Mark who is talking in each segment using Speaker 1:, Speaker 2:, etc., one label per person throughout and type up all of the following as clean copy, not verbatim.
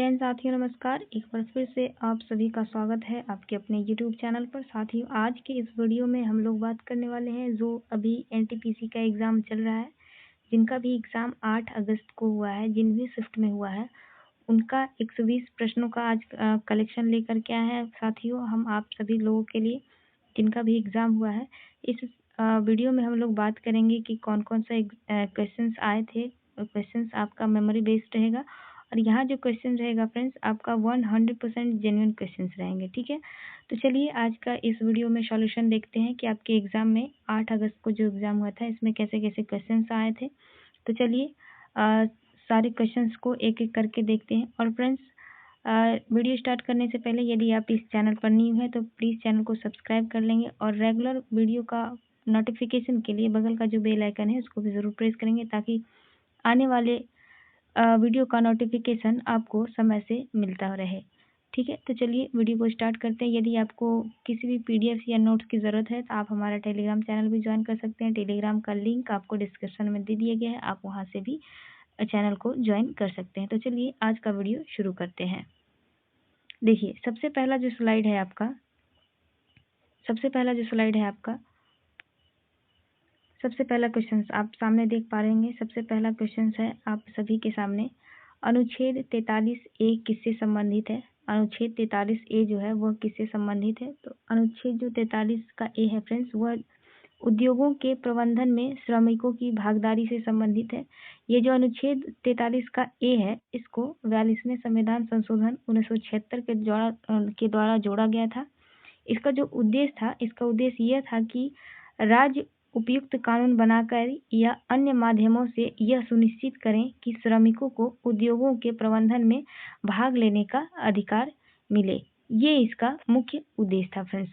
Speaker 1: जैन साथियों नमस्कार। एक बार फिर से आप सभी का स्वागत है आपके अपने यूट्यूब चैनल पर। साथियों आज के इस वीडियो में हम लोग बात करने वाले हैं जो अभी एनटीपीसी का एग्ज़ाम चल रहा है, जिनका भी एग्ज़ाम 8 अगस्त को हुआ है, जिन भी शिफ्ट में हुआ है उनका 120 प्रश्नों का आज कलेक्शन लेकर के आए हैं। साथियों हम आप सभी लोगों के लिए जिनका भी एग्ज़ाम हुआ है इस वीडियो में हम लोग बात करेंगे कि कौन कौन सा क्वेश्चंस आए थे। क्वेश्चंस आपका मेमोरी बेस्ड रहेगा और यहाँ जो क्वेश्चन रहेगा फ्रेंड्स आपका 100% जेन्युइन क्वेश्चंस रहेंगे, ठीक है। तो चलिए आज का इस वीडियो में सॉल्यूशन देखते हैं कि आपके एग्ज़ाम में 8 अगस्त को जो एग्ज़ाम हुआ था इसमें कैसे कैसे क्वेश्चंस आए थे। तो चलिए सारे क्वेश्चंस को एक एक करके देखते हैं। और फ्रेंड्स वीडियो स्टार्ट करने से पहले यदि आप इस चैनल पर न्यू हैं तो प्लीज़ चैनल को सब्सक्राइब कर लेंगे और रेगुलर वीडियो का नोटिफिकेशन के लिए बगल का जो बेल आइकन है उसको भी ज़रूर प्रेस करेंगे ताकि आने वाले वीडियो का नोटिफिकेशन आपको समय से मिलता रहे, ठीक है। तो चलिए वीडियो को स्टार्ट करते हैं। यदि आपको किसी भी पीडीएफ या नोट्स की ज़रूरत है तो आप हमारा टेलीग्राम चैनल भी ज्वाइन कर सकते हैं। टेलीग्राम का लिंक आपको डिस्क्रिप्शन में दे दिया गया है, आप वहां से भी चैनल को ज्वाइन कर सकते हैं। तो चलिए आज का वीडियो शुरू करते हैं। देखिए सबसे पहला जो स्लाइड है आपका सबसे पहला क्वेश्चन आप सामने देख पा रहे होंगे। सबसे पहला क्वेश्चन है आप सभी के सामने, अनुच्छेद 43 ए किससे संबंधित है। अनुच्छेद 43 ए जो है वह किससे संबंधित है। तो अनुच्छेद जो 43 का ए है फ्रेंड्स वह उद्योगों के प्रबंधन में श्रमिकों की भागीदारी से संबंधित है। ये जो अनुच्छेद 43 का ए है इसको 42वें संविधान संशोधन 1976 के द्वारा जोड़ा गया था। इसका जो उद्देश्य था, इसका उद्देश्य यह था कि राज्य उपयुक्त कानून बनाकर या अन्य माध्यमों से यह सुनिश्चित करें कि श्रमिकों को उद्योगों के प्रबंधन में भाग लेने का अधिकार मिले। ये इसका मुख्य उद्देश्य था फ्रेंड्स।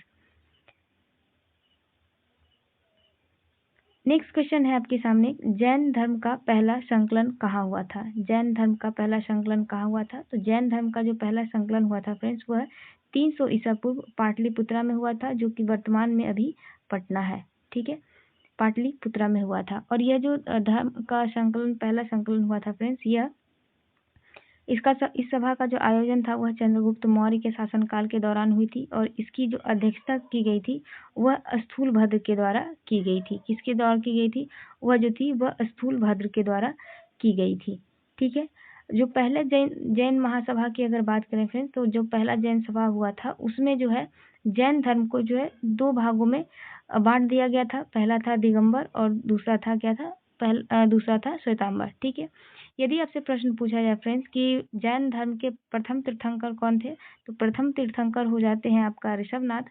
Speaker 1: नेक्स्ट क्वेश्चन है आपके सामने, जैन धर्म का पहला संकलन कहाँ हुआ था। जैन धर्म का पहला संकलन कहाँ हुआ था। तो जैन धर्म का जो पहला संकलन हुआ था फ्रेंड्स वह 300 ईसा पूर्व पाटलिपुत्रा में हुआ था, जो कि वर्तमान में अभी पटना है, ठीक है। पाटलिपुत्रा में हुआ था। और यह जो धर्म का संकलन पहला संकलन हुआ था फ्रेंड्स यह इस सभा का जो आयोजन था वह चंद्रगुप्त मौर्य के शासनकाल के दौरान हुई थी और इसकी जो अध्यक्षता की गई थी वह स्थूलभद्र के द्वारा की गई थी। किसके द्वारा की गई थी, वह जो थी वह स्थूलभद्र के द्वारा की गई थी, ठीक है। जो पहले जैन महासभा की अगर बात करें फ्रेंड्स तो जो पहला जैन सभा हुआ था उसमें जो है जैन धर्म को जो है 2 भागों में बांट दिया गया था। पहला था दिगंबर और दूसरा था क्या था, दूसरा था श्वेतांबर, ठीक है। यदि आपसे प्रश्न पूछा जाए फ्रेंड्स कि जैन धर्म के प्रथम तीर्थंकर कौन थे, तो प्रथम तीर्थंकर हो जाते हैं आपका ऋषभनाथ,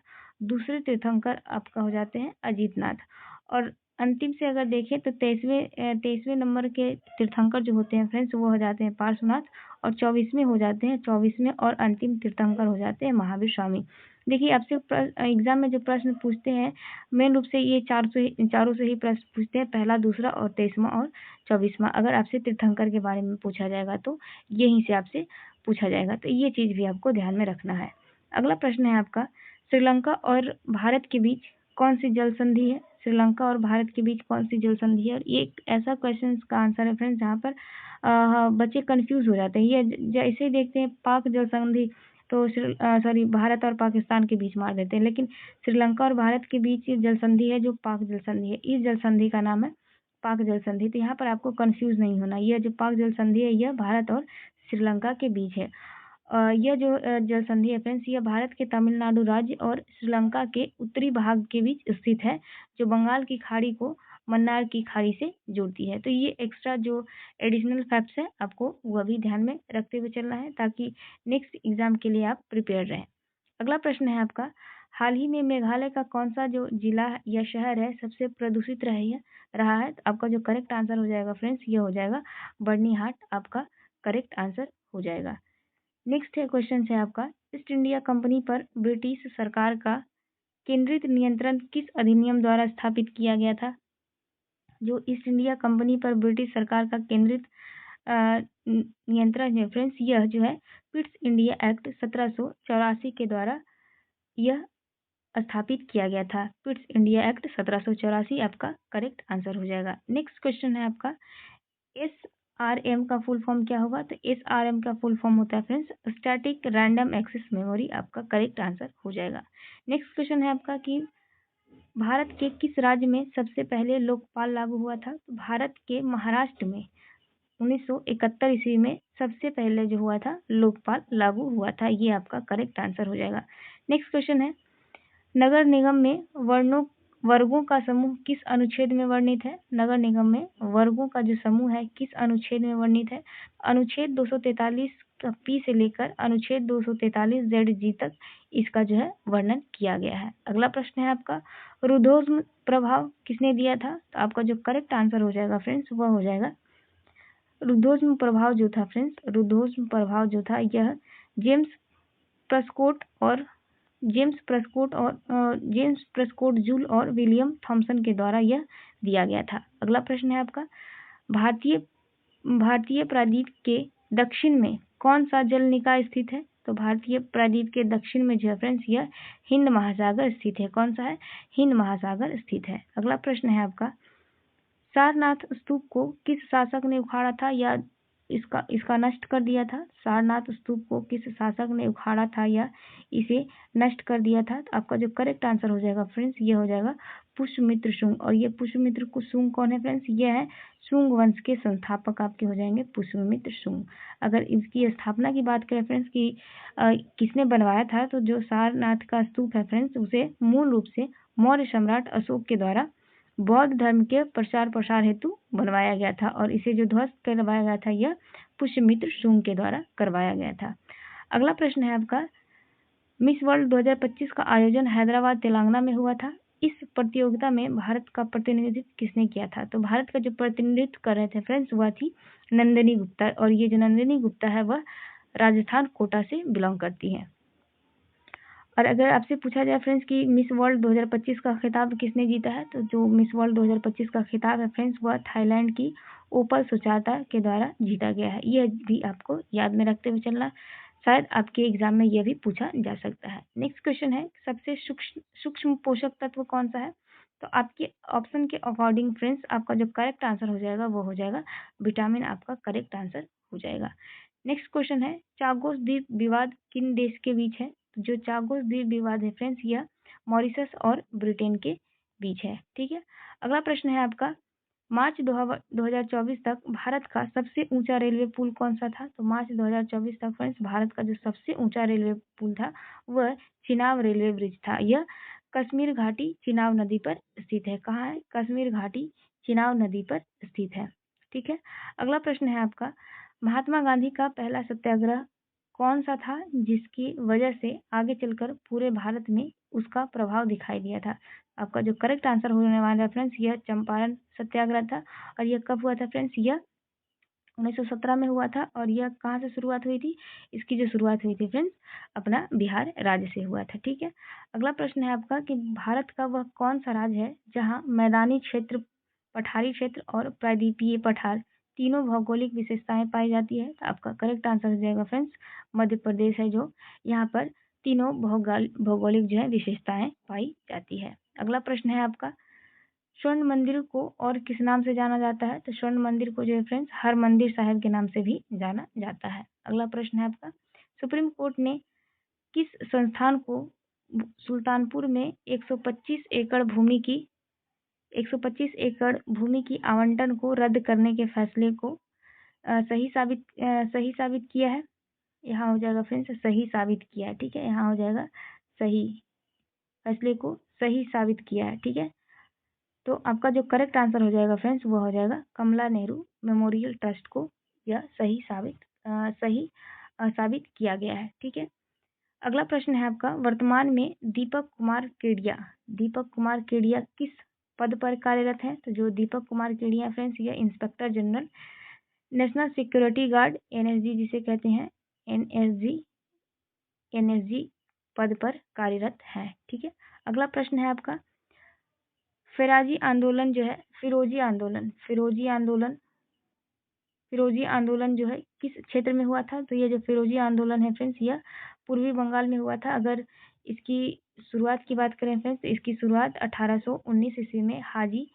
Speaker 1: दूसरे तीर्थंकर आपका हो जाते हैं अजीतनाथ और अंतिम से अगर देखें तो 23वें नंबर के तीर्थंकर जो होते हैं फ्रेंड्स वो हो जाते हैं पार्श्वनाथ और 24वें और अंतिम तीर्थंकर हो जाते हैं महावीर स्वामी। देखिए आपसे एग्जाम में जो प्रश्न पूछते हैं मेन रूप से ये चारों से ही प्रश्न पूछते हैं, पहला, दूसरा और 23वां और 24वां। अगर आपसे तीर्थंकर के बारे में पूछा जाएगा तो यहीं से आपसे पूछा जाएगा, तो ये चीज भी आपको ध्यान में रखना है। अगला प्रश्न है आपका, श्रीलंका और भारत के बीच कौन सी जल संधि है। श्रीलंका और भारत के बीच कौन सी जल संधि है। और ये एक ऐसा क्वेश्चन का आंसर है फ्रेंड्स जहाँ पर बच्चे कंफ्यूज हो जाते हैं। ये जैसे ही देखते हैं पाक जल संधि तो भारत और पाकिस्तान के बीच मार देते हैं, लेकिन श्रीलंका और भारत के बीच जल संधि है जो पाक जल संधि है। इस जल संधि का नाम है पाक जल संधि। तो यहाँ पर आपको कंफ्यूज नहीं होना, यह जो पाक जल संधि है यह भारत और श्रीलंका के बीच है। यह जो जल संधि है फ्रेंड्स यह भारत के तमिलनाडु राज्य और श्रीलंका के उत्तरी भाग के बीच स्थित है, जो बंगाल की खाड़ी को मन्नार की खाड़ी से जोड़ती है। तो ये एक्स्ट्रा जो एडिशनल फैक्ट्स है आपको वह भी ध्यान में रखते हुए चलना है ताकि नेक्स्ट एग्जाम के लिए आप प्रिपेयर रहें। अगला प्रश्न है आपका, हाल ही में मेघालय का कौन सा जो जिला या शहर है सबसे प्रदूषित रहा है। तो आपका जो करेक्ट आंसर हो जाएगा फ्रेंड्स ये हो जाएगा बर्नीहाट, आपका करेक्ट आंसर हो जाएगा। नेक्स्ट है क्वेश्चन है आपका, ईस्ट इंडिया कंपनी पर ब्रिटिश सरकार का केंद्रित नियंत्रण किस अधिनियम द्वारा स्थापित किया गया था। जो ईस्ट इंडिया कंपनी पर ब्रिटिश सरकार का केंद्रित नियंत्रण है फ्रेंड्स यह जो है पिट्स इंडिया एक्ट 1784 के द्वारा यह स्थापित किया गया था। पिट्स इंडिया एक्ट 1784 आपका करेक्ट आंसर हो जाएगा। नेक्स्ट क्वेश्चन है आपका, एस SRM का फुल फॉर्म क्या होगा? तो SRM का फुल फॉर्म होता है friends static random access memory, आपका करेक्ट आंसर हो जाएगा। नेक्स्ट क्वेश्चन है आपका कि भारत के किस राज्य में सबसे पहले लोकपाल लागू हुआ था? तो भारत के महाराष्ट्र में 1971 ईस्वी में सबसे पहले जो हुआ था लोकपाल लागू हुआ था, ये आपका करेक्ट आंसर हो जाएगा। नेक्स्ट क्वेश्चन है नगर निगम में वर्गों का समूह किस अनुच्छेद में वर्णित है? नगर निगम में वर्गों का जो समूह है किस अनुच्छेद में वर्णित है? अनुच्छेद 243 का पी से लेकर अनुच्छेद 243 जेड जी तक इसका जो है वर्णन किया गया है। अगला प्रश्न है आपका रुद्धोष्म प्रभाव किसने दिया था? तो आपका जो करेक्ट आंसर हो जाएगा फ्रेंड्स वह हो जाएगा रुद्धोष्म प्रभाव जो था फ्रेंड्स, रुद्धोष्म प्रभाव जो था यह जेम्स प्रेस्कोट जूल और विलियम थॉमसन के द्वारा यह दिया गया था। अगला प्रश्न है आपका भारतीय प्रायद्वीप के दक्षिण में कौन सा जल निकाय स्थित है? तो भारतीय प्रायद्वीप के दक्षिण में जो है फ्रेंड्स यह हिंद महासागर स्थित है। कौन सा है? हिंद महासागर स्थित है। अगला प्रश्न है आपका सारनाथ स्तूप को किस शासक ने उखाड़ा था या इसका नष्ट कर दिया था? सारनाथ स्तूप को किस शासक ने उखाड़ा था या इसे नष्ट कर दिया था? तो आपका जो करेक्ट आंसर हो जाएगा फ्रेंड्स ये हो जाएगा पुष्यमित्र शुंग। और ये पुष्यमित्र शुंग कौन है फ्रेंड्स? ये है शुंग वंश के संस्थापक आपके हो जाएंगे पुष्यमित्र शुंग। अगर इसकी स्थापना की बात करें फ्रेंड्स कि किसने बनवाया था, तो जो सारनाथ का स्तूप है फ्रेंड्स उसे मूल रूप से मौर्य सम्राट अशोक के द्वारा बौद्ध धर्म के प्रचार प्रसार हेतु बनवाया गया था और इसे जो ध्वस्त करवाया गया था यह पुष्यमित्र शुंग के द्वारा करवाया गया था। अगला प्रश्न है आपका मिस वर्ल्ड 2025 का आयोजन हैदराबाद तेलंगाना में हुआ था। इस प्रतियोगिता में भारत का प्रतिनिधित्व किसने किया था? तो भारत का जो प्रतिनिधित्व कर रहे थे फ्रेंड्स वह थी नंदिनी गुप्ता और ये जो नंदिनी गुप्ता है वह राजस्थान कोटा से बिलोंग करती है। और अगर आपसे पूछा जाए फ्रेंड्स कि मिस वर्ल्ड 2025 का खिताब किसने जीता है, तो जो मिस वर्ल्ड 2025 का खिताब है फ्रेंड्स वह थाईलैंड की ओपल सुचाता के द्वारा जीता गया है। यह भी आपको याद में रखते हुए चलना, शायद आपके एग्जाम में यह भी पूछा जा सकता है। नेक्स्ट क्वेश्चन है सबसे सूक्ष्म पोषक तत्व कौन सा है? तो आपके ऑप्शन के अकॉर्डिंग फ्रेंड्स आपका जो करेक्ट आंसर हो जाएगा वो हो जाएगा विटामिन, आपका करेक्ट आंसर हो जाएगा। नेक्स्ट क्वेश्चन है चागोस द्वीप विवाद किन देश के बीच है? जो चागोस द्वीप विवाद है फ्रेंड्स यह मॉरिशस और ब्रिटेन के बीच है। ठीक है। अगला प्रश्न है आपका मार्च 2024 तक भारत का सबसे ऊंचा रेलवे पुल कौन सा था? तो मार्च 2024 तक फ्रेंड्स भारत का जो सबसे ऊंचा रेलवे पुल था वह चिनाब रेलवे ब्रिज था। यह कश्मीर घाटी चिनाब नदी पर स्थित है। कहाँ है? कश्मीर घाटी चिनाब नदी पर स्थित है। ठीक है। अगला प्रश्न है आपका महात्मा गांधी का पहला सत्याग्रह कौन सा था जिसकी वजह से आगे चलकर पूरे भारत में उसका प्रभाव दिखाई दिया था? आपका जो करेक्ट आंसर होने वाला है फ्रेंड्स यह चंपारण सत्याग्रह था। और यह कब हुआ था फ्रेंड्स? यह 1917 में हुआ था। और यह कहाँ से शुरुआत हुई थी? इसकी जो शुरुआत हुई थी फ्रेंड्स अपना बिहार राज्य से हुआ था। ठीक है। अगला प्रश्न है आपका कि भारत का वह कौन सा राज्य है जहाँ मैदानी क्षेत्र, पठारी क्षेत्र और प्रायद्वीपीय पठार तीनों भौगोलिक विशेषताएं पाई जाती है? तो आपका करेक्ट आंसर हो जाएगा फ्रेंड्स मध्य प्रदेश है, जो यहाँ पर तीनों भौगोलिक जो है विशेषताएं पाई जाती है। अगला प्रश्न है आपका स्वर्ण मंदिर को और किस नाम से जाना जाता है? तो स्वर्ण मंदिर को जो है फ्रेंड्स हरमंदिर साहिब के नाम से भी जाना जाता है। अगला प्रश्न है आपका सुप्रीम कोर्ट ने किस संस्थान को सुल्तानपुर में 125 एकड़ भूमि की आवंटन को रद्द करने के फैसले को सही साबित किया है? यहाँ हो जाएगा फ्रेंड्स सही साबित किया है। ठीक है। यहाँ हो जाएगा सही, फैसले को सही साबित किया है। ठीक है। तो आपका जो करेक्ट आंसर हो जाएगा फ्रेंड्स वो हो जाएगा कमला नेहरू मेमोरियल ट्रस्ट को यह सही साबित किया गया है। ठीक है। अगला प्रश्न है आपका वर्तमान में दीपक कुमार केडिया किस पद पर कार्यरत है? तो जो दीपक कुमार केडिया फ्रेंड्स यह inspector general national security guard NSG जिसे कहते हैं एनएसजी पद पर कार्यरत है। ठीक है। अगला प्रश्न है आपका फिरोजी आंदोलन जो है किस क्षेत्र में हुआ था? तो ये जो फिरोजी आंदोलन है फ्रेंड्स यह पूर्वी बंगाल में हुआ था। अगर इसकी शुरुआत की बात करें फ्रेंड्स तो इसकी शुरुआत 1819 ईस्वी में हाजी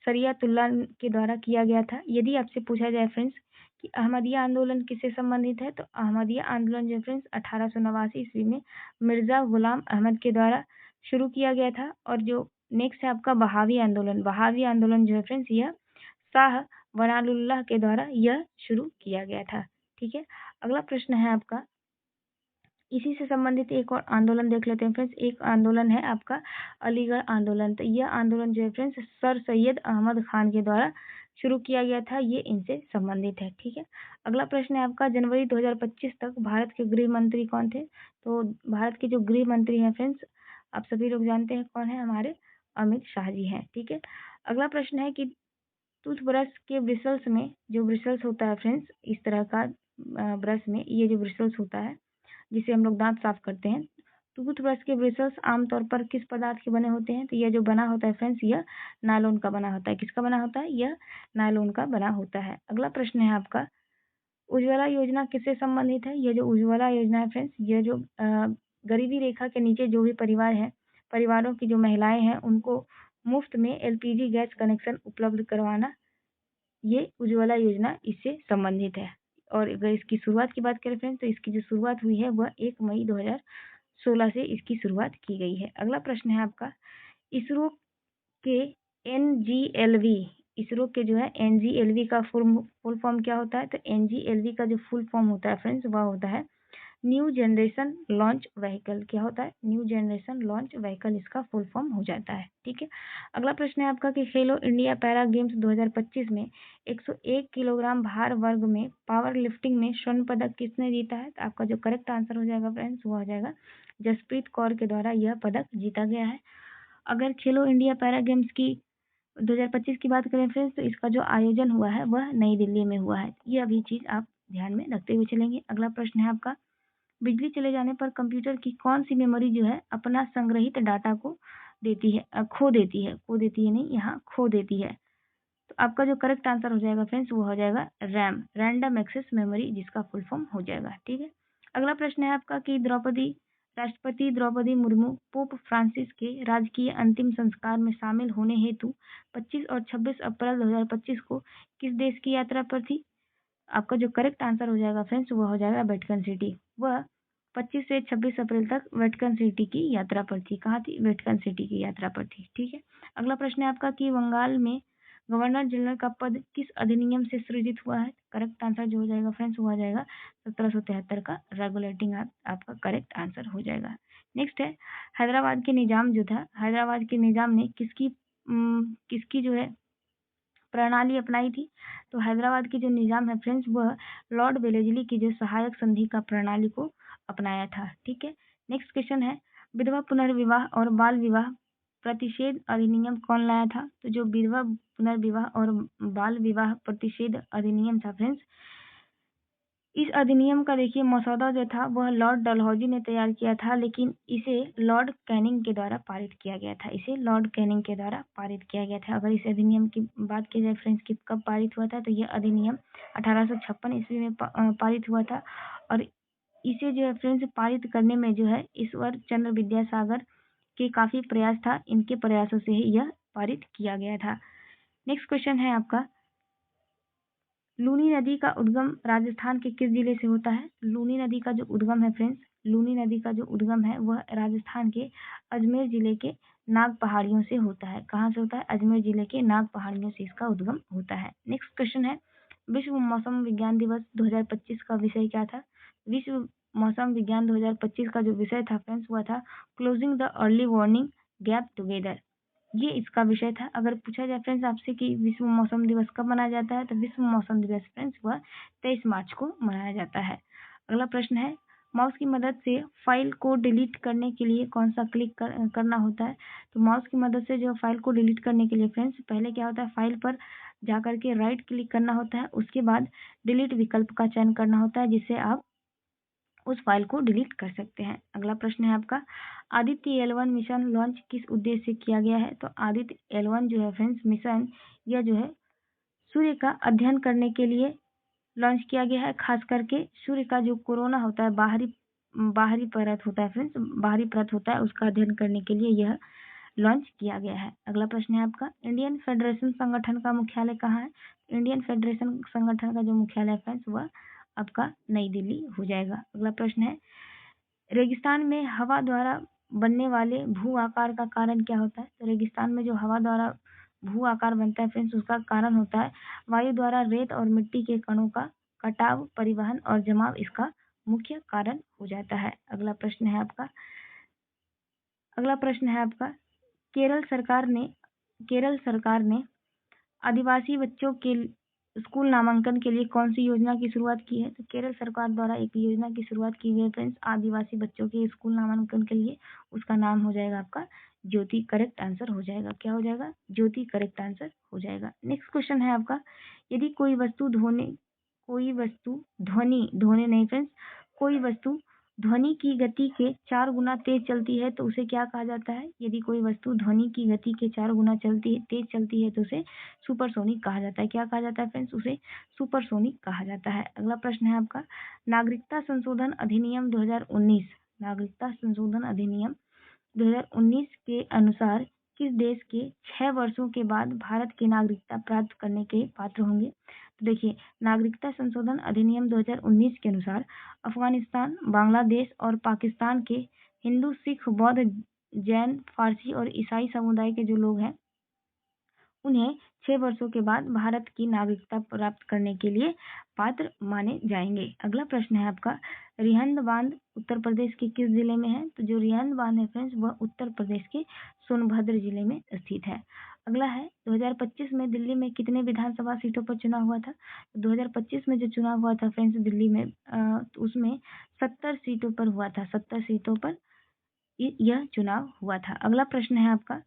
Speaker 1: शरियतुल्लाह के द्वारा किया गया था। यदि आपसे पूछा जाए फ्रेंड्स कि अहमदिया आंदोलन किससे संबंधित है, तो अहमदिया आंदोलन जो फ्रेंड्स 1889 ईस्वी में मिर्जा गुलाम अहमद के द्वारा शुरू किया गया था। और जो नेक्स्ट है आपका बहावी आंदोलन। बहावी आंदोलन जो है फ्रेंड्स यह शाह वलाउल्लाह के द्वारा यह शुरू किया गया था। ठीक है, अगला प्रश्न है आपका, इसी से संबंधित एक और आंदोलन देख लेते हैं फ्रेंड्स। एक आंदोलन है आपका अलीगढ़ आंदोलन। तो यह आंदोलन जो है फ्रेंड्स सर सैयद अहमद खान के द्वारा शुरू किया गया था, ये इनसे संबंधित है। ठीक है, अगला प्रश्न है आपका, जनवरी 2025 तक भारत के गृह मंत्री कौन थे, तो भारत के जो गृह मंत्री हैं फ्रेंड्स आप सभी लोग जानते हैं कौन है, हमारे अमित शाह जी हैं। ठीक है, अगला प्रश्न है कि टूथब्रश के ब्रिसल्स में, जो ब्रिसल्स होता है फ्रेंड्स इस तरह का ब्रश में ये जो ब्रिसल्स होता है जिसे हम लोग दांत साफ करते हैं, टूथब्रश के ब्रिसल्स आमतौर पर किस पदार्थ के बने होते हैं, तो यह जो बना होता है फ्रेंड्स यह नायलॉन का बना होता है। किसका बना होता है, यह नायलॉन का बना होता है। अगला प्रश्न है आपका, उज्ज्वला योजना किससे संबंधित है, यह जो उज्ज्वला योजना है फ्रेंड्स यह जो गरीबी रेखा के नीचे जो भी परिवार है, परिवारों की जो महिलाएं हैं उनको मुफ्त में एलपीजी गैस कनेक्शन उपलब्ध करवाना, ये उज्ज्वला योजना इससे संबंधित है। और अगर इसकी शुरुआत की बात करें फ्रेंड्स तो इसकी जो शुरुआत हुई है वह 1 मई 2016 से इसकी शुरुआत की गई है। अगला प्रश्न है आपका, इसरो के एनजीएलवी, इसरो के जो है एनजीएलवी का फुल फॉर्म क्या होता है, तो एनजीएलवी का जो फुल फॉर्म होता है फ्रेंड्स वह होता है न्यू जनरेशन लॉन्च व्हीकल। क्या होता है, न्यू जनरेशन लॉन्च व्हीकल इसका फुल फॉर्म हो जाता है। ठीक है, अगला प्रश्न है आपका कि खेलो इंडिया पैरा गेम्स 2025 में 101 किलोग्राम भार वर्ग में पावर लिफ्टिंग में स्वर्ण पदक किसने जीता है, तो आपका जो करेक्ट आंसर हो जाएगा फ्रेंड्स वो हो जाएगा जसप्रीत कौर के द्वारा यह पदक जीता गया है। अगर खेलो इंडिया पैरा गेम्स की 2025 की बात करें फ्रेंड्स तो इसका जो आयोजन हुआ है वह नई दिल्ली में हुआ है। ये अभी चीज आप ध्यान में रखते हुए चलेंगे। अगला प्रश्न है आपका, बिजली चले जाने पर कंप्यूटर की कौन सी मेमोरी जो है अपना संग्रहित डाटा को देती है, खो देती है नहीं, यहाँ खो देती है। तो आपका जो करेक्ट आंसर हो जाएगा फ्रेंड्स वो हो जाएगा रैम, रैंडम एक्सेस मेमोरी, जिसका फुल फॉर्म हो जाएगा। ठीक है, अगला प्रश्न है आपका कि राष्ट्रपति द्रौपदी मुर्मू पोप फ्रांसिस के राजकीय अंतिम संस्कार में शामिल होने हेतु 25 और 26 अप्रैल 2025 को किस देश की यात्रा पर थी। आपका जो करेक्ट आंसर हो जाएगा फ्रेंड्स वो हो जाएगा वेटिकन सिटी। वह 25 से 26 अप्रैल तक वेटिकन सिटी की यात्रा पर थी। कहाँ थी, वेटिकन सिटी की यात्रा पर थी। ठीक है, अगला प्रश्न है आपका कि बंगाल में गवर्नर जनरल का पद किस अधिनियम से सृजित हुआ है। करेक्ट आंसर जो हो जाएगा फ्रेंड्स वो आ जाएगा 1773 का रेगुलेटिंग एक्ट, आपका करेक्ट आंसर हो जाएगा। नेक्स्ट है हैदराबाद के निजाम जो था, हैदराबाद के निजाम ने किसकी जो है प्रणाली अपनाई थी, तो हैदराबाद की जो निजाम है फ्रेंड्स वह लॉर्ड वेलेस्ली की जो सहायक संधि का प्रणाली को अपनाया था। ठीक है, नेक्स्ट क्वेश्चन है, विधवा पुनर्विवाह और बाल विवाह प्रतिषेध अधिनियम कौन लाया था, तो जो विधवा पुनर्विवाह और बाल विवाह प्रतिषेध अधिनियम था फ्रेंड्स, इस अधिनियम का देखिए मसौदा जो था वह लॉर्ड डलहौजी ने तैयार किया था, लेकिन इसे लॉर्ड कैनिंग के द्वारा पारित किया गया था। इसे लॉर्ड कैनिंग के द्वारा पारित किया गया था। अगर इस अधिनियम की बात की जाए फ्रेंड्स कि कब पारित हुआ था, तो यह अधिनियम 1856 ईस्वी में पारित हुआ था। और इसे जो है फ्रेंड्स पारित करने में जो है ईश्वर चंद्र विद्यासागर के काफी प्रयास था, इनके प्रयासों से ही यह पारित किया गया था। नेक्स्ट क्वेश्चन है आपका, लूनी नदी का उद्गम राजस्थान के किस जिले से होता है। लूनी नदी का जो उद्गम है फ्रेंड्स, लूनी नदी का जो उद्गम है वह राजस्थान के अजमेर जिले के नाग पहाड़ियों से होता है। कहाँ से होता है, अजमेर जिले के नाग पहाड़ियों से इसका उद्गम होता है। नेक्स्ट क्वेश्चन है, विश्व मौसम विज्ञान दिवस 2025 का विषय क्या था। विश्व मौसम विज्ञान 2025 का जो विषय था फ्रेंड्स वह था closing the early warning gap together, ये इसका विषय था। अगर पूछा जाए फ्रेंड्स आपसे कि विश्व मौसम दिवस कब मनाया जाता है, तो विश्व मौसम दिवस फ्रेंड्स वह 23 मार्च को मनाया जाता है। अगला प्रश्न है, माउस की मदद से फाइल को डिलीट करने के लिए कौन सा क्लिक करना होता है। तो माउस की मदद से जो फाइल को डिलीट करने के लिए फ्रेंड्स पहले क्या होता है, फाइल पर जाकर के राइट क्लिक करना होता है, उसके बाद डिलीट विकल्प का चयन करना होता है, जिससे आप उस फाइल को डिलीट कर सकते हैं। अगला प्रश्न है आपका, आदित्य L1 मिशन लॉन्च किस उद्देश्य से किया गया है। तो आदित्य L1 जो है फ्रेंड्स मिशन, यह जो है सूर्य का अध्ययन करने के लिए लॉन्च किया गया है। खास करके सूर्य का जो कोरोना होता है, बाहरी परत होता है फ्रेंड्स, बाहरी परत होता है, उसका अध्ययन करने के लिए यह लॉन्च किया गया है। अगला प्रश्न है आपका, इंडियन फेडरेशन संगठन का मुख्यालय कहाँ है। इंडियन फेडरेशन संगठन का जो मुख्यालय फ्रेंड्स वह आपका नई दिल्ली हो जाएगा। अगला प्रश्न है, रेगिस्तान में हवा द्वारा बनने वाले भू आकार का कारण क्या होता है? तो रेगिस्तान में जो हवा द्वारा भू आकार बनता है फ्रेंड्स उसका कारण होता है वायु द्वारा रेत और मिट्टी के कणों का कटाव, परिवहन और जमाव इसका मुख्य कारण हो जाता है। अगला प्रश्न है आपका केरल सरकार ने आदिवासी बच्चों के स्कूल नामांकन के लिए कौन सी योजना की शुरुआत की है? तो केरल सरकार द्वारा एक योजना की शुरुआत की गई है फ्रेंड्स आदिवासी बच्चों के स्कूल नामांकन के लिए। उसका नाम हो जाएगा आपका ज्योति। करेक्ट आंसर हो जाएगा, क्या हो जाएगा? ज्योति करेक्ट आंसर हो जाएगा। नेक्स्ट क्वेश्चन है आपका, यदि कोई वस्तु ध्वनि की गति के 4 गुना तेज चलती है तो उसे क्या कहा जाता है? यदि कोई वस्तु ध्वनि की गति के 4 गुना तेज चलती है तो उसे सुपरसोनिक कहा जाता है। क्या कहा जाता है फ्रेंड्स? उसे सुपरसोनिक कहा जाता है। अगला प्रश्न है आपका, नागरिकता संशोधन अधिनियम 2019 के अनुसार किस देश के 6 वर्षों के बाद भारत की नागरिकता प्राप्त करने के पात्र होंगे? तो देखिए, नागरिकता संशोधन अधिनियम 2019 के अनुसार अफगानिस्तान, बांग्लादेश और पाकिस्तान के हिंदू, सिख, बौद्ध, जैन, फारसी और ईसाई समुदाय के जो लोग हैं उन्हें 6 वर्षों के बाद भारत की नागरिकता प्राप्त करने के लिए पात्र माने जाएंगे। अगला प्रश्न है आपका, रिहंद बांध उत्तर प्रदेश के किस जिले में है? तो जो रिहंद बांध है फ्रेंड्स वह उत्तर प्रदेश के सोनभद्र जिले में स्थित है। अगला है, 2025 में दिल्ली में कितने विधानसभा सीटों पर चुनाव हुआ था? तो 2025 में जो चुनाव हुआ था फ्रेंड्स दिल्ली में तो उसमें 70 सीटों पर हुआ था। 70 सीटों पर यह चुनाव हुआ था। अगला प्रश्न है आपका,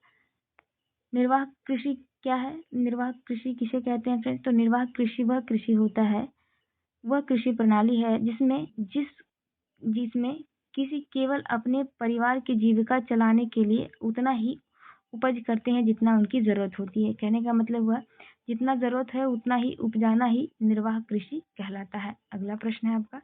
Speaker 1: निर्वाह कृषि क्या है? निर्वाह कृषि किसे कहते हैं फ्रेंड्स? तो निर्वाह कृषि वह कृषि होता है, वह कृषि प्रणाली है जिसमें किसी केवल अपने परिवार की जीविका चलाने के लिए उतना ही उपज करते हैं जितना उनकी जरूरत होती है। कहने का मतलब हुआ जितना जरूरत है उतना ही उपजाना ही निर्वाह कृषि कहलाता है। अगला प्रश्न है आपका,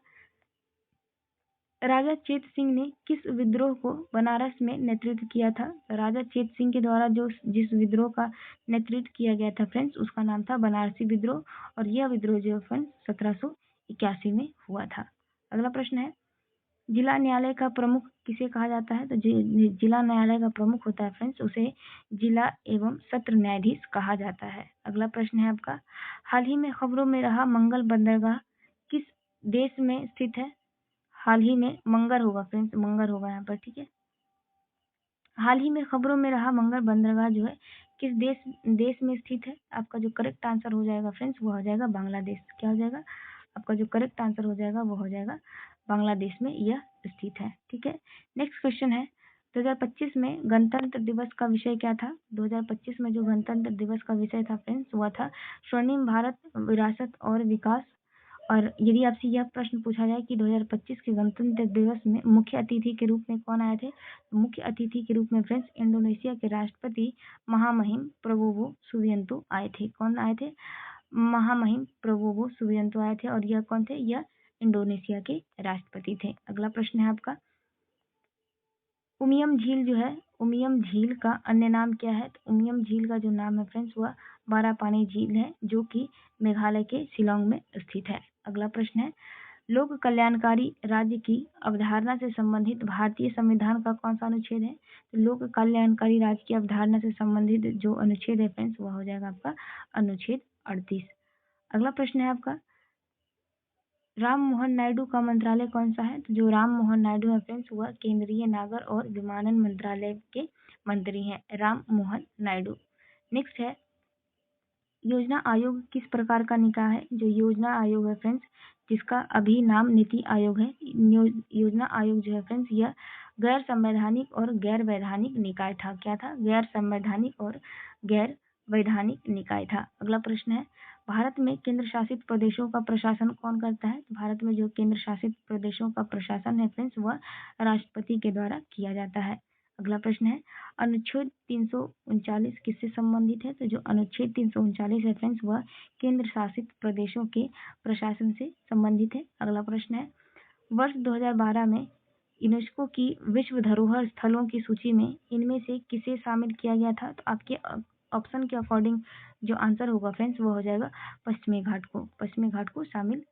Speaker 1: राजा चेत सिंह ने किस विद्रोह को बनारस में नेतृत्व किया था? राजा चेत सिंह के द्वारा जिस विद्रोह का नेतृत्व किया गया था फ्रेंड्स उसका नाम था बनारसी विद्रोह और यह विद्रोह जो फ्रेंड्स 1781 में हुआ था। अगला प्रश्न है, जिला न्यायालय का प्रमुख किसे कहा जाता है? तो जिला न्यायालय का प्रमुख होता है फ्रेंड्स उसे जिला एवं सत्र न्यायाधीश कहा जाता है। अगला प्रश्न है आपका, हाल ही में खबरों में रहा मंगल बंदरगाह किस देश में स्थित है? हाल ही में मंगर होगा फ्रेंड्स, मंगर होगा यहाँ पर, ठीक है। हाल ही में खबरों में रहा मंगर बंदरगाह जो है किस देश में स्थित है? आपका जो करेक्ट आंसर हो जाएगा फ्रेंड्स वो हो जाएगा बांग्लादेश। क्या हो जाएगा? आपका जो करेक्ट आंसर हो जाएगा वो हो जाएगा बांग्लादेश में यह स्थित है, ठीक है। नेक्स्ट क्वेश्चन है, 2025 में गणतंत्र दिवस का विषय क्या था? 2025 में जो गणतंत्र दिवस का विषय था फ्रेंड्स वह था स्वर्णिम भारत, विरासत और विकास। और यदि आपसे यह प्रश्न पूछा जाए कि 2025 के गणतंत्र दिवस में मुख्य अतिथि के रूप में कौन आए थे? मुख्य अतिथि के रूप में फ्रेंड्स इंडोनेशिया के राष्ट्रपति महामहिम प्रबोवो सुबियांतो आए थे। कौन आए थे? महामहिम प्रबोवो सुबियांतो आए थे और यह कौन थे? यह इंडोनेशिया के राष्ट्रपति थे। अगला प्रश्न है आपका, उमियम झील जो है, उमियम झील का अन्य नाम क्या है? तो उमियम झील का जो नाम है फ्रेंड्स वह बारापानी झील है जो कि मेघालय के शिलांग में स्थित है। अगला प्रश्न है, लोक कल्याणकारी राज्य की अवधारणा से संबंधित भारतीय संविधान का कौन सा अनुच्छेद है? तो लोक कल्याणकारी राज्य की अवधारणा से संबंधित जो अनुच्छेद है फ्रेंड्स वह हो जाएगा आपका अनुच्छेद 38। अगला प्रश्न है आपका, राम मोहन नायडू का मंत्रालय कौन सा है? तो जो राम मोहन नायडू है फ्रेंड्स वह केंद्रीय नागर और विमानन मंत्रालय के मंत्री हैं, राम मोहन नायडू। नेक्स्ट है, योजना आयोग किस प्रकार का निकाय है? जो योजना आयोग है फ्रेंड्स जिसका अभी नाम नीति आयोग है, योजना आयोग जो है फ्रेंड्स यह गैर संवैधानिक और गैर वैधानिक निकाय था। क्या था? गैर संवैधानिक और गैर वैधानिक निकाय था। अगला प्रश्न है, भारत में केंद्र शासित प्रदेशों का प्रशासन कौन करता है? भारत में जो केंद्र शासित प्रदेशों का प्रशासन है फ्रेंड्स वह राष्ट्रपति के द्वारा किया जाता है। अगला प्रश्न है, अनुच्छेद 339 किससे संबंधित है? तो जो अनुच्छेद 339 है फ्रेंड्स वह केंद्र शासित प्रदेशों के प्रशासन से संबंधित है। अगला प्रश्न है, वर्ष 2012 में यूनेस्को की विश्व धरोहर स्थलों की सूची में इनमें से किसे शामिल किया गया था? तो ऑप्शन के अकॉर्डिंग जो आंसर होगा फ्रेंड्स वो हो जाएगा पश्चिमी घाट को शामिल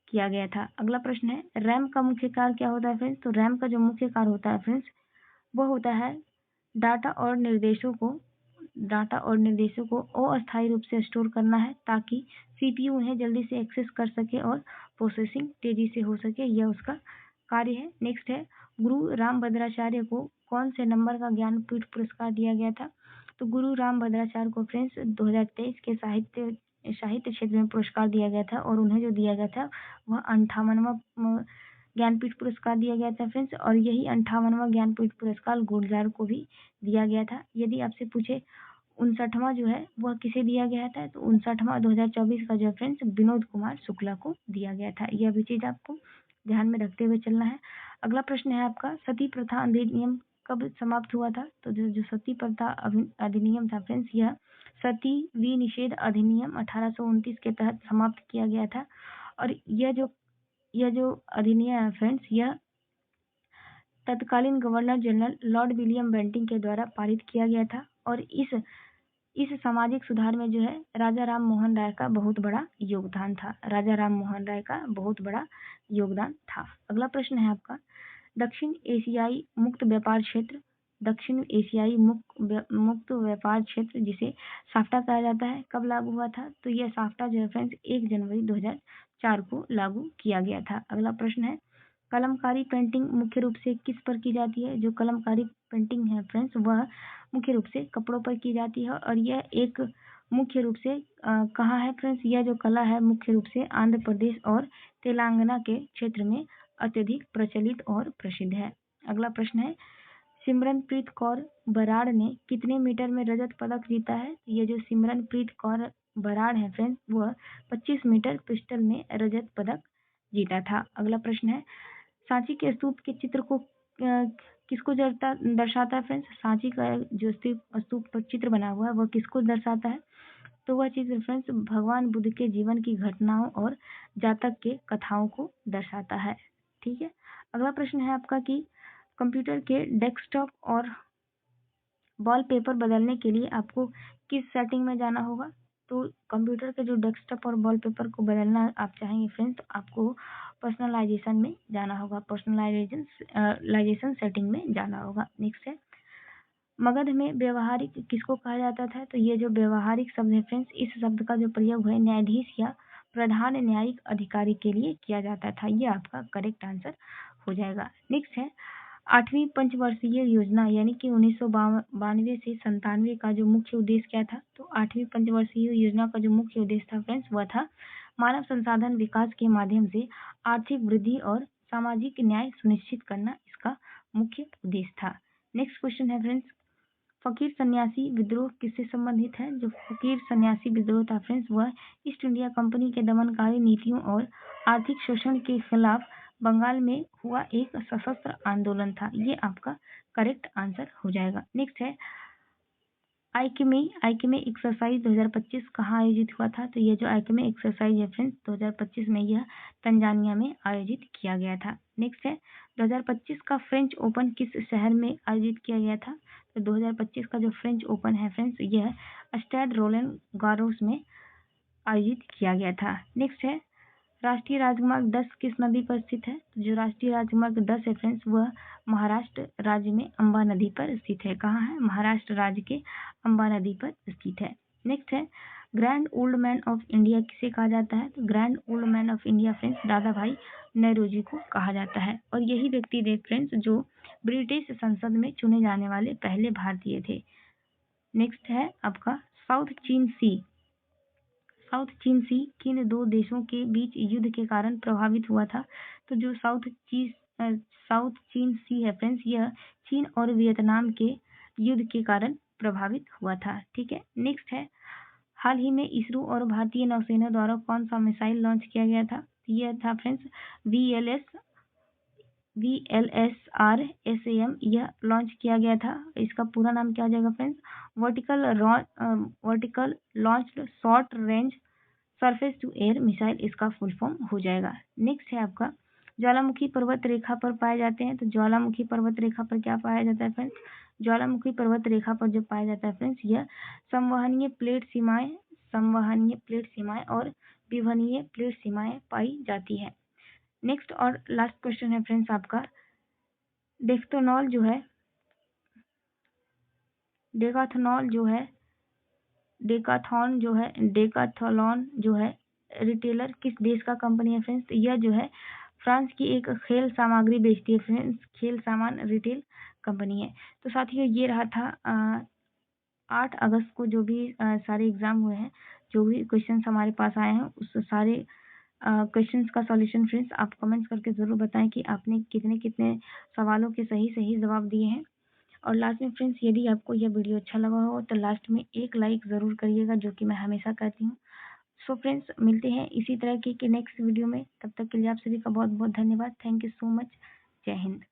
Speaker 1: किया गया था। अगला प्रश्न है, रैम का मुख्य कार्य क्या होता है फ्रेंड्स? तो रैम का जो मुख्य कार्य होता है फ्रेंड्स वो होता है डाटा और निर्देशों को अस्थायी रूप से स्टोर करना है ताकि सीपीयू उन्हें जल्दी से एक्सेस कर सके और प्रोसेसिंग तेजी से हो सके, यह उसका कार्य है। नेक्स्ट है, गुरु रामभद्राचार्य को कौन से नंबर का ज्ञानपीठ पुरस्कार दिया गया था? तो गुरु रामभद्राचार्य को फ्रेंड्स 2023 के साहित्य क्षेत्र में पुरस्कार दिया गया था और उन्हें जो दिया गया था वह 58वां ज्ञानपीठ पुरस्कार दिया गया था फ्रेंड्स। और यही 58वां ज्ञानपीठ पुरस्कार गुलजार को भी दिया गया था। यदि आपसे पूछे 59वां जो है वह किसे दिया गया था, तो 59वां 2024 का जो फ्रेंड्स विनोद कुमार शुक्ला को दिया गया था। यह भी चीज आपको ध्यान में रखते हुए चलना है। अगला प्रश्न है आपका, सती प्रथा अधिनियम कब समाप्त हुआ था? तो जो सती प्रथा अधिनियम था फ्रेंड्स, यह सती विनिषेध अधिनियम 1829 के तहत समाप्त किया गया था। और यह जो अधिनियम है फ्रेंड्स, यह तत्कालीन governor general Lord William Bentinck के द्वारा पारित किया गया था। और इस सामाजिक सुधार में जो है राजा राम मोहन राय का बहुत बड़ा योगदान था। अगला प्रश्न है आपका, दक्षिण एशियाई मुक्त व्यापार क्षेत्र जिसे साफ्टा कहा जाता है कब लागू हुआ था? तो यह साफ्टा जो है फ्रेंड्स 1 जनवरी 2004 को लागू किया गया था। अगला प्रश्न है, कलमकारी पेंटिंग मुख्य रूप से किस पर की जाती है? जो कलमकारी पेंटिंग है फ्रेंड्स वह मुख्य रूप से कपड़ों पर की जाती है। और यह एक मुख्य रूप से कहाँ है फ्रेंड्स? यह जो कला है मुख्य रूप से आंध्र प्रदेश और तेलंगाना के क्षेत्र में अत्यधिक प्रचलित और प्रसिद्ध है। अगला प्रश्न है, सिमरनप्रीत कौर बराड़ ने कितने मीटर में रजत पदक जीता है? ये जो सिमरनप्रीत कौर बराड़ है फ्रेंड्स वह 25 मीटर पिस्टल में रजत पदक जीता था। अगला प्रश्न है, सांची के स्तूप के चित्र को किसको दर्शाता है फ्रेंड्स? सांची का जो स्तूप पर चित्र बना हुआ है वह किसको दर्शाता है? तो वह चित्र फ्रेंड्स भगवान बुद्ध के जीवन की घटनाओं और जातक के कथाओं को दर्शाता है। ठीक है। अगला प्रश्न है आपका कि कंप्यूटर के डेस्कटॉप और वॉलपेपर बदलने के लिए आपको किस सेटिंग में जाना होगा? तो कंप्यूटर के जो डेस्कटॉप और वॉलपेपर को बदलना आप चाहेंगे फ्रेंड्स तो आपको पर्सनलाइजेशन में जाना होगा, पर्सनलाइजेशन सेटिंग में जाना होगा। नेक्स्ट है, मगध में व्यवहारिक किसको कहा जाता था? तो ये जो व्यवहारिक शब्द है फ्रेंड्स, इस शब्द का जो प्रयोग है न्यायाधीश या प्रधान न्यायिक अधिकारी के लिए किया जाता था। ये आपका करेक्ट आंसर हो जाएगा। नेक्स्ट है, 8वीं पंचवर्षीय योजना यानी कि 1992 से 97 का जो मुख्य उद्देश्य क्या था? तो 8वीं पंचवर्षीय योजना का जो मुख्य उद्देश्य था फ्रेंड्स वह था मानव संसाधन विकास के माध्यम से आर्थिक वृद्धि और सामाजिक न्याय सुनिश्चित करना इसका मुख्य उद्देश्य था। नेक्स्ट क्वेश्चन है फ्रेंड्स, फकीर सन्यासी विद्रोह किससे संबंधित है? जो फकीर सन्यासी विद्रोह था फ्रेंड्स वह ईस्ट इंडिया कंपनी के दमनकारी नीतियों और आर्थिक शोषण के खिलाफ बंगाल में हुआ एक सशस्त्र आंदोलन था। ये आपका करेक्ट आंसर हो जाएगा। नेक्स्ट है, आइकमे एक्सरसाइज 2025 कहाँ आयोजित हुआ था? तो ये जो आइकमे एक्सरसाइज है फ्रेंड्स 2025 में यह तंजानिया में आयोजित किया गया था। नेक्स्ट है, 2025 का फ्रेंच ओपन किस शहर में आयोजित किया गया था? तो 2025 का जो फ्रेंच ओपन है फ्रेंड्स यह स्टेड रोलेंड गारोस में आयोजित किया गया था। नेक्स्ट है, राष्ट्रीय राजमार्ग 10 किस नदी पर स्थित है? जो राष्ट्रीय राजमार्ग 10 है फ्रेंड्स वह महाराष्ट्र राज्य में अंबा नदी पर स्थित है। कहाँ है? महाराष्ट्र राज्य के अंबा नदी पर स्थित है। नेक्स्ट है, grand old man of India किसे कहा जाता है? तो grand old man of India friends दादा भाई नौरोजी को कहा जाता है। और यही व्यक्ति थे फ्रेंड्स जो ब्रिटिश संसद में चुने जाने वाले पहले भारतीय थे। नेक्स्ट है आपका, साउथ चीन सी किन दो देशों के बीच युद्ध के कारण प्रभावित हुआ था? तो जो साउथ चीन सी है फ्रेंड्स यह चीन और वियतनाम के युद्ध के कारण प्रभावित हुआ था। ठीक है। नेक्स्ट है, हाल ही में इसरो और भारतीय नौसेना द्वारा कौन सा मिसाइल लॉन्च किया गया था? यह था फ्रेंड्स VLSR-SAM यह लॉन्च किया गया था। इसका पूरा नाम क्या हो जाएगा friends? Vertical launched short range surface to air missile इसका फुल फॉर्म हो जाएगा। नेक्स्ट है आपका, ज्वालामुखी पर्वत रेखा पर पाए जाते हैं। तो ज्वालामुखी पर्वत रेखा पर क्या पाया जाता है फ्रेंड्स? ज्वालामुखी पर्वत रेखा पर जो पाया जाता है फ्रेंड्स, यह संवहनीय प्लेट सीमाएं और विवहनीय प्लेट सीमाएं पाई जाती है। नेक्स्ट और लास्ट क्वेश्चन है फ्रेंड्स आपका, डेकाथलॉन जो है रिटेलर किस देश का कंपनी है फ्रेंड्स? यह जो है फ्रांस की एक खेल सामग्री बेचती है फ्रेंड्स, खेल सामान रिटेल कंपनी है। तो साथियों ये रहा था 8 अगस्त को जो भी सारे एग्जाम हुए हैं, जो भी क्वेश्चंस हमारे पास आए हैं, उस सारे क्वेश्चंस का सॉल्यूशन फ्रेंड्स आप कमेंट्स करके ज़रूर बताएं कि आपने कितने कितने सवालों के सही जवाब दिए हैं। और लास्ट में फ्रेंड्स, यदि आपको यह वीडियो अच्छा लगा हो तो लास्ट में एक लाइक ज़रूर करिएगा, जो कि मैं हमेशा करती हूँ। सो फ्रेंड्स, मिलते हैं इसी तरह के नेक्स्ट वीडियो में। तब तक के लिए आप सभी का बहुत बहुत धन्यवाद। Thank you so much. जय हिंद।